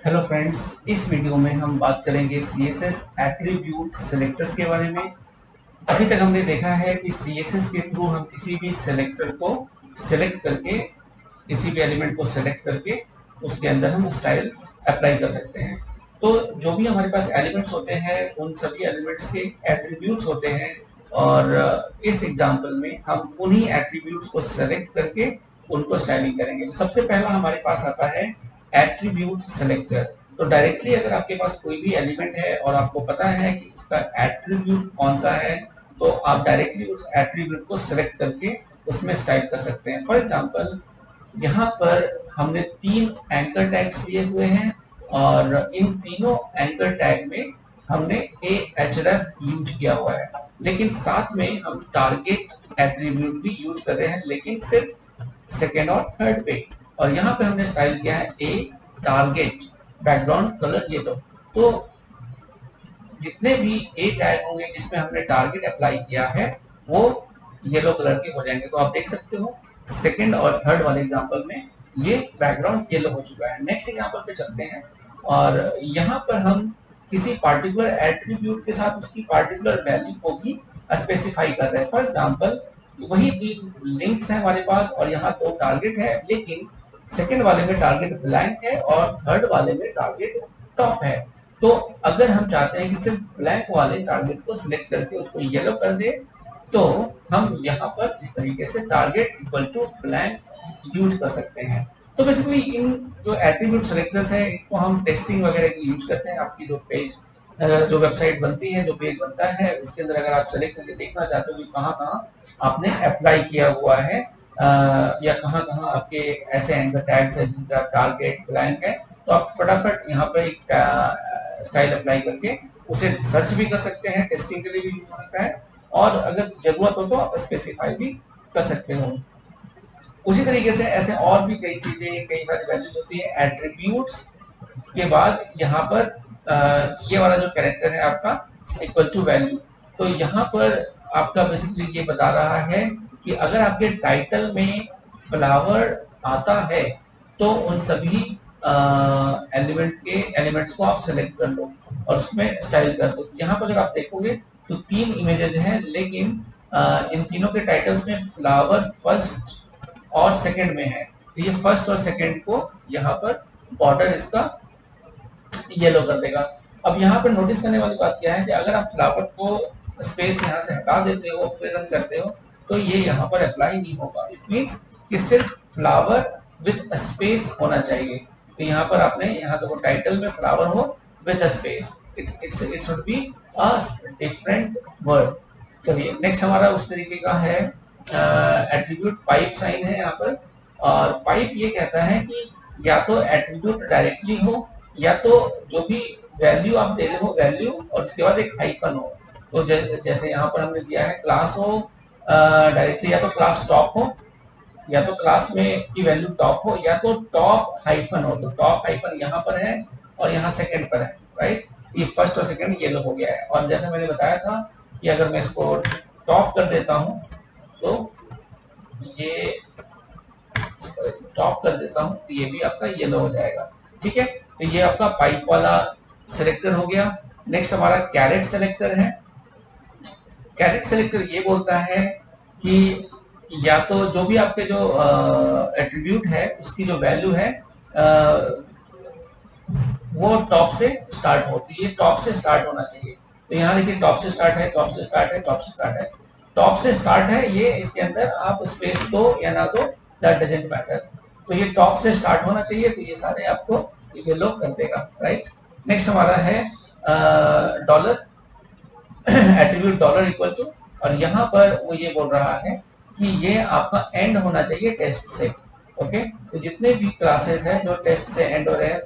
Hello friends, इस video में हम बात करेंगे सीएसएस एट्रीब्यूट सेलेक्टर्स के बारे में। अभी तक हमने देखा है कि सीएसएस के थ्रू हम किसी भी सेलेक्टर को सेलेक्ट करके, किसी भी एलिमेंट को सेलेक्ट करके उसके अंदर हम स्टाइल्स अप्लाई कर सकते हैं। तो जो भी हमारे पास एलिमेंट्स होते हैं उन सभी एलिमेंट्स के एट्रीब्यूट्स होते हैं और इस एग्जांपल में हम उन्हीं एट्रीब्यूट्स को सेलेक्ट करके उनको स्टाइलिंग करेंगे। तो सबसे पहला हमारे पास आता है एट्रीब्यूट सेलेक्टर। तो डायरेक्टली अगर आपके पास कोई भी एलिमेंट है और आपको पता है कि उसका एट्रीब्यूट कौन सा है, तो आप डायरेक्टली उस एट्रीब्यूट को सेलेक्ट करके उसमें स्टाइल कर सकते हैं। फॉर एग्जांपल, यहाँ पर हमने 3 एंकर टैग्स लिए हुए हैं और इन तीनों एंकर टैग में हमने ahref यूज किया हुआ है, लेकिन साथ में हम टारगेट एट्रीब्यूट भी यूज कर रहे हैं, लेकिन सिर्फ सेकेंड और थर्ड पे। और यहाँ पे हमने स्टाइल किया है ए टारगेट बैकग्राउंड कलर येलो। तो जितने भी ए टैग होंगे जिसमें हमने टारगेट अप्लाई किया है वो येलो कलर के हो जाएंगे। तो आप देख सकते हो सेकंड और थर्ड वाले एग्जांपल में ये बैकग्राउंड येलो हो चुका है। नेक्स्ट एग्जांपल पे चलते हैं और यहाँ पर हम किसी पार्टिकुलर एट्रीब्यूट के साथ उसकी पार्टिकुलर वैल्यू को भी स्पेसिफाई कर रहे हैं। फॉर एग्जांपल, वही 3 लिंक्स हैं हमारे पास और यहाँ 2 टारगेट है, लेकिन सेकंड वाले में टारगेट ब्लैंक है और थर्ड वाले में टारगेट टॉप है। तो अगर हम चाहते हैं कि सिर्फ ब्लैंक वाले टारगेट को सिलेक्ट करके उसको येलो कर दे, तो हम यहाँ पर इस तरीके से target equal to blank use कर सकते हैं। तो बेसिकली इन जो एट्रीब्यूट सेलेक्टर्स है इनको हम टेस्टिंग वगैरह की यूज करते हैं। आपकी जो पेज जो वेबसाइट बनती है, जो पेज बनता है, उसके अंदर अगर आप सेलेक्ट करके देखना चाहते हो कि कहाँ कहाँ आपने अप्लाई किया हुआ है या कहाँ कहाँ आपके ऐसे एंकर टैग्स है जिनका टारगेट ब्लैंक है, तो आप फटाफट यहाँ पर एक स्टाइल अप्लाई करके उसे सर्च भी कर सकते हैं, टेस्टिंग के लिए भी यूज हो सकता है और अगर जरूरत हो तो आप स्पेसिफाई भी कर सकते हो। उसी तरीके से ऐसे और भी कई चीजें, कई सारी वैल्यूज होती है एट्रीब्यूट्स के बाद। यहाँ पर ये वाला जो कैरेक्टर है आपका इक्वल टू वैल्यू, तो यहाँ पर आपका बेसिकली ये बता रहा है कि अगर आपके टाइटल में फ्लावर आता है तो उन सभी एलिमेंट्स को आप सेलेक्ट कर लो और उसमें स्टाइल कर दो। यहाँ पर अगर आप देखोगे तो 3 इमेजेस हैं, लेकिन इन तीनों के टाइटल्स में फ्लावर फर्स्ट और सेकंड में है, तो ये फर्स्ट और सेकंड को यहाँ पर बॉर्डर इसका येलो कर देगा। अब यहाँ पर नोटिस करने वाली बात क्या है कि अगर आप फ्लावर को स्पेस यहाँ से हटा देते हो फिर रन करते हो तो ये यहाँ पर अप्लाई नहीं होगा। इट मीन्स कि सिर्फ फ्लावर विद स्पेस होना चाहिए। तो यहाँ पर आपने यहाँ देखो टाइटल में फ्लावर हो with space, it should be a different word. चलिए नेक्स्ट हमारा उस तरीके का है एट्रीब्यूट पाइप साइन है यहाँ पर। और पाइप ये कहता है कि या तो एट्रीब्यूट डायरेक्टली हो या तो जो भी वैल्यू आप दे रहे हो वैल्यू और उसके बाद एक हाइफन हो। तो जैसे यहाँ पर हमने दिया है क्लास हो डायरेक्टली, या तो क्लास टॉप हो या तो क्लास में की वैल्यू टॉप हो या तो टॉप हाइफन हो। तो टॉप हाइफन यहाँ पर है और यहाँ सेकंड पर है, राइट। ये फर्स्ट और सेकंड येलो हो गया है। और जैसे मैंने बताया था कि अगर मैं इसको टॉप कर देता हूँ तो ये टॉप कर देता हूँ तो ये भी आपका येलो हो जाएगा। ठीक है, तो ये आपका पाइप वाला सिलेक्टर हो गया। नेक्स्ट हमारा कैरेट सेलेक्टर है। कैरेट सेलेक्टर ये बोलता है कि या तो जो भी आपके जो एट्रीब्यूट है उसकी जो वैल्यू है वो टॉप से स्टार्ट होती है, टॉप से स्टार्ट होना चाहिए। तो यहाँ देखिए टॉप से स्टार्ट है, टॉप से स्टार्ट है, टॉप से स्टार्ट है, टॉप से स्टार्ट है। ये इसके अंदर आप स्पेस दो या ना दो, दैट डजंट मैटर। तो ये टॉप से स्टार्ट होना चाहिए, तो ये सारे आपको येलो कर देगा, राइट। नेक्स्ट हमारा है dollar attribute dollar equal to, और यहाँ पर वो ये बोल रहा है कि ये आपका एंड होना चाहिए टेस्ट से। ओके, तो जितने भी क्लासेस हैं जो टेस्ट से एंड हो रहे हैं,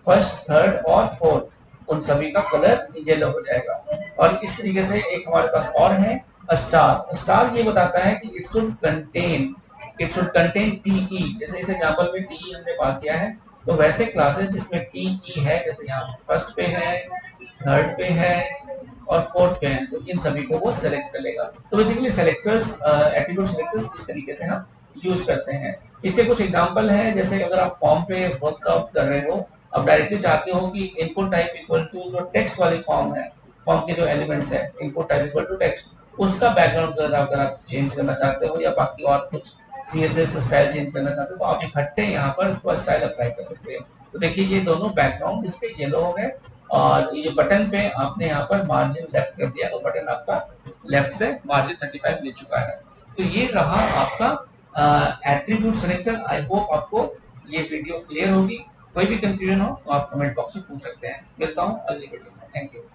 फर्स्ट थर्ड और फोर्थ, उन सभी का कलर येलो हो जाएगा। और इस तरीके से एक हमारे पास और है स्टार। स्टार ये बताता है कि इट शुड कंटेन टीई। जैसे इस एग्जांपल में टीई हमने पास किया है, तो वैसे क्लासेस जिसमें टीई है, जैसे यहाँ फर्स्ट पे है, थर्ड पे है और फोर्थ पे है, तो इन सभी को वो सेलेक्ट कर लेगा। तो बेसिकली सेलेक्टर्स एट्रीब्यूट सेलेक्टर्स इस तरीके से हम यूज करते हैं। इसके कुछ एग्जांपल है, जैसे अगर आप फॉर्म पे वर्कआउट कर रहे हो, अब डायरेक्टली चाहते हो कि इनपुट टाइप इक्वल टू जो टेक्स्ट वाली फॉर्म है, फॉर्म के जो एलिमेंट्स है input type equal to text, उसका बैकग्राउंड अगर आप चेंज करना चाहते हो या बाकी और कुछ सीएसएस स्टाइल चेंज करना चाहते हो तो आप इकट्ठे यहाँ पर इसको स्टाइल अप्लाई कर सकते हो। तो देखिए ये दोनों बैकग्राउंड इस पे येलो हो गए और ये बटन पे आपने यहाँ पर मार्जिन लेफ्ट कर दिया तो बटन आपका लेफ्ट से मार्जिन 35 ले चुका है। तो ये रहा आपका एट्रीब्यूट सेलेक्टर। आई होप आपको ये वीडियो क्लियर होगी। कोई भी कंफ्यूजन हो तो आप कमेंट बॉक्स में पूछ सकते हैं। मिलता हूँ अगली वीडियो में। Thank you.